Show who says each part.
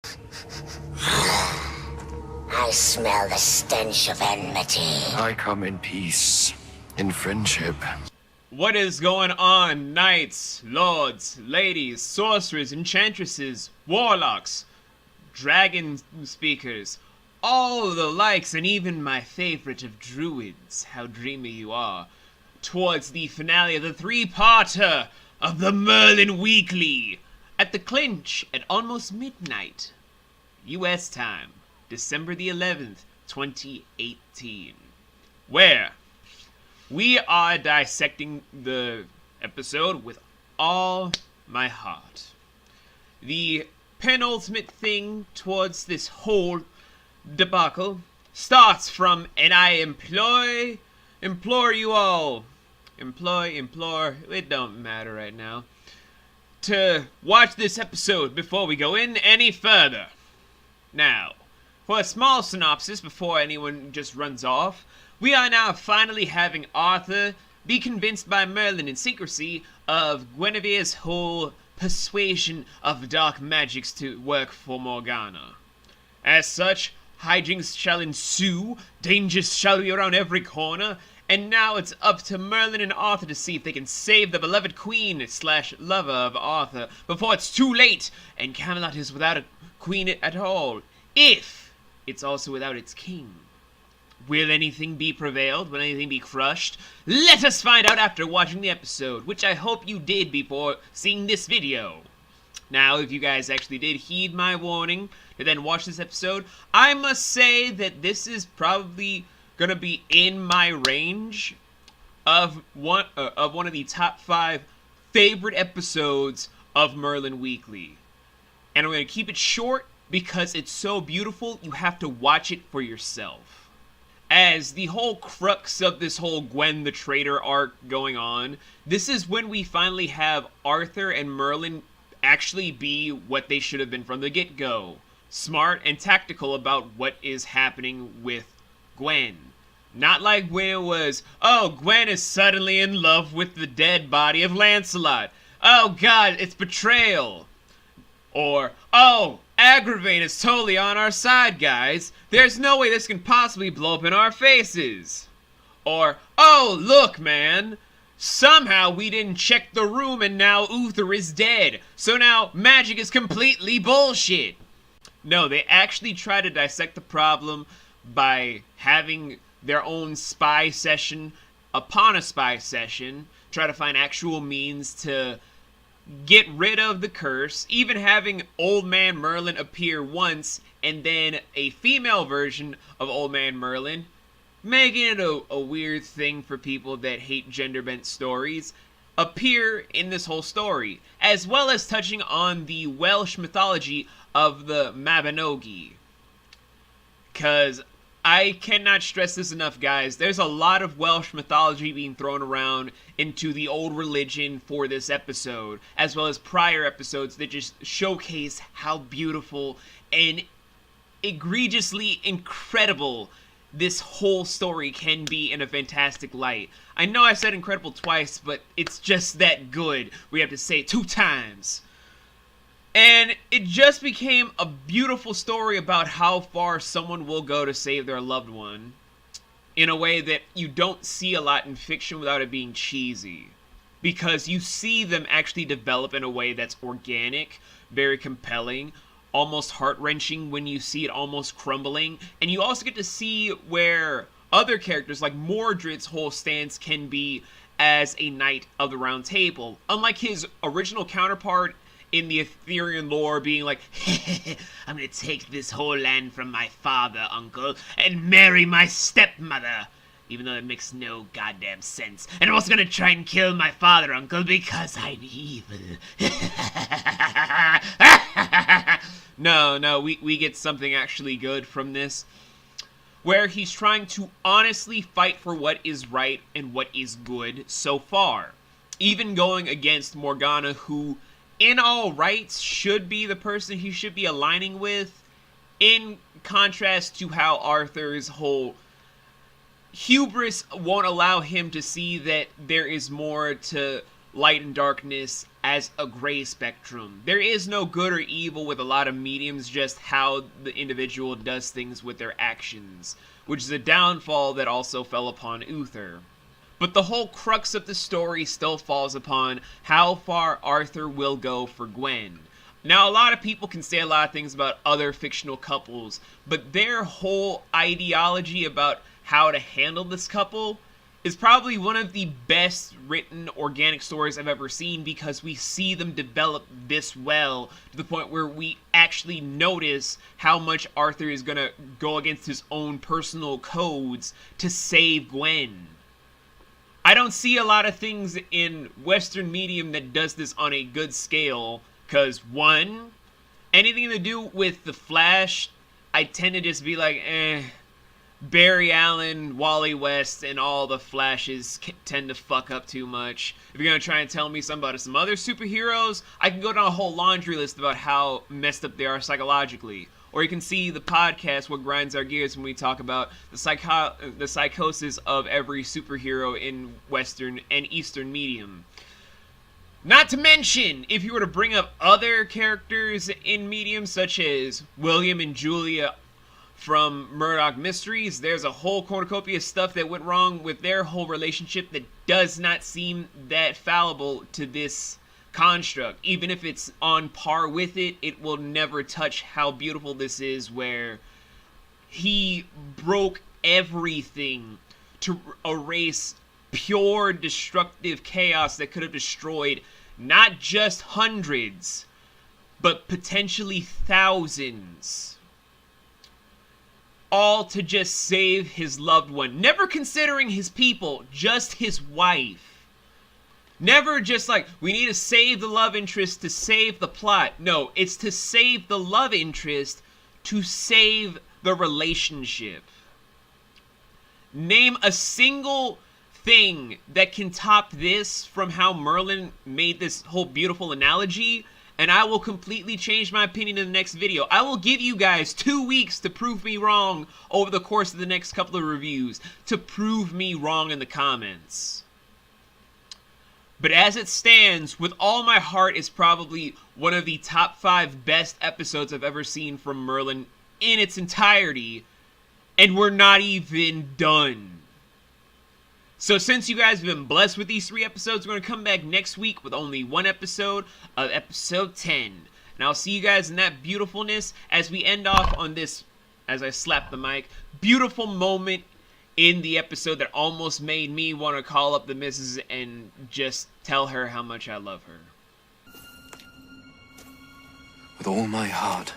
Speaker 1: I smell the stench of enmity.
Speaker 2: I come in peace, in friendship.
Speaker 3: What is going on, knights, lords, ladies, sorcerers, enchantresses, warlocks, dragon speakers, all the likes, and even my favorite of druids, how dreamy you are, towards the finale of the three-parter of the Merlin Weekly, at the Clinch at almost midnight, U.S. time, December the 11th, 2018, where we are dissecting the episode with all my heart. The penultimate thing towards this whole debacle starts from, and I implore you all, implore, it don't matter right now, to watch this episode before we go in any further. Now, for a small synopsis before anyone just runs off, we are now finally having Arthur be convinced by Merlin in secrecy of Guinevere's whole persuasion of dark magics to work for Morgana. As such, hijinks shall ensue, dangers shall be around every corner, and now it's up to Merlin and Arthur to see if they can save the beloved queen / lover of Arthur before it's too late and Camelot is without a queen at all, if it's also without its king. Will anything be prevailed? Will anything be crushed? Let us find out after watching the episode, which I hope you did before seeing this video. Now, if you guys actually did heed my warning to then watch this episode, I must say that this is probably gonna be in my range of one of the top 5 favorite episodes of Merlin Weekly. And I'm gonna keep it short because it's so beautiful, you have to watch it for yourself. As the whole crux of this whole Gwen the Traitor arc going on, this is when we finally have Arthur and Merlin actually be what they should have been from the get-go. Smart and tactical about what is happening with Gwen. Not like when it was, oh, Gwen is suddenly in love with the dead body of Lancelot. Oh god, it's betrayal. Or, oh, Agravain is totally on our side, guys. There's no way this can possibly blow up in our faces. Or, oh, look, man. Somehow we didn't check the room and now Uther is dead. So now magic is completely bullshit. No, they actually try to dissect the problem by having their own spy session upon a spy session. Try to find actual means to get rid of the curse, even having Old Man Merlin appear once, and then a female version of Old Man Merlin, making it a weird thing for people that hate gender-bent stories, appear in this whole story, as well as touching on the Welsh mythology of the Mabinogi. Because I cannot stress this enough, guys. There's a lot of Welsh mythology being thrown around into the old religion for this episode, as well as prior episodes that just showcase how beautiful and egregiously incredible this whole story can be in a fantastic light. I know I said incredible twice, but it's just that good. We have to say it 2 times. And it just became a beautiful story about how far someone will go to save their loved one in a way that you don't see a lot in fiction without it being cheesy. Because you see them actually develop in a way that's organic, very compelling, almost heart-wrenching when you see it almost crumbling. And you also get to see where other characters like Mordred's whole stance can be as a Knight of the Round Table. Unlike his original counterpart in the Arthurian lore being like, I'm gonna take this whole land from my father, uncle, and marry my stepmother. Even though it makes no goddamn sense. And I'm also gonna try and kill my father, uncle, because I'm evil. No, we get something actually good from this, where he's trying to honestly fight for what is right and what is good so far. Even going against Morgana, who in all rights should be the person he should be aligning with, in contrast to how Arthur's whole hubris won't allow him to see that there is more to light and darkness as a gray spectrum. There is no good or evil with a lot of mediums, just how the individual does things with their actions, which is a downfall that also fell upon Uther. But the whole crux of the story still falls upon how far Arthur will go for Gwen. Now, a lot of people can say a lot of things about other fictional couples, but their whole ideology about how to handle this couple is probably one of the best written organic stories I've ever seen, because we see them develop this well to the point where we actually notice how much Arthur is going to go against his own personal codes to save Gwen. I don't see a lot of things in Western medium that does this on a good scale, because one, anything to do with the Flash, I tend to just be like, Barry Allen, Wally West, and all the Flashes tend to fuck up too much. If you're going to try and tell me something about some other superheroes, I can go down a whole laundry list about how messed up they are psychologically. Or you can see the podcast, What Grinds Our Gears, when we talk about the psychosis of every superhero in Western and Eastern medium. Not to mention, if you were to bring up other characters in medium, such as William and Julia from Murdoch Mysteries, there's a whole cornucopia of stuff that went wrong with their whole relationship that does not seem that fallible to this construct. Even if it's on par with it, it will never touch how beautiful this is, where he broke everything to erase pure destructive chaos that could have destroyed not just hundreds, but potentially thousands. All to just save his loved one. Never considering his people, just his wife. Never just like, we need to save the love interest to save the plot. No, it's to save the love interest to save the relationship. Name a single thing that can top this from how Merlin made this whole beautiful analogy, and I will completely change my opinion in the next video. I will give you guys 2 weeks to prove me wrong over the course of the next couple of reviews, to prove me wrong in the comments. But as it stands, with all my heart, it's probably one of the top 5 best episodes I've ever seen from Merlin in its entirety, and we're not even done. So since you guys have been blessed with these 3 episodes, we're going to come back next week with only 1 episode of episode 10. And I'll see you guys in that beautifulness as we end off on this, as I slap the mic, beautiful moment in the episode that almost made me want to call up the missus and just tell her how much I love her.
Speaker 2: With all my heart.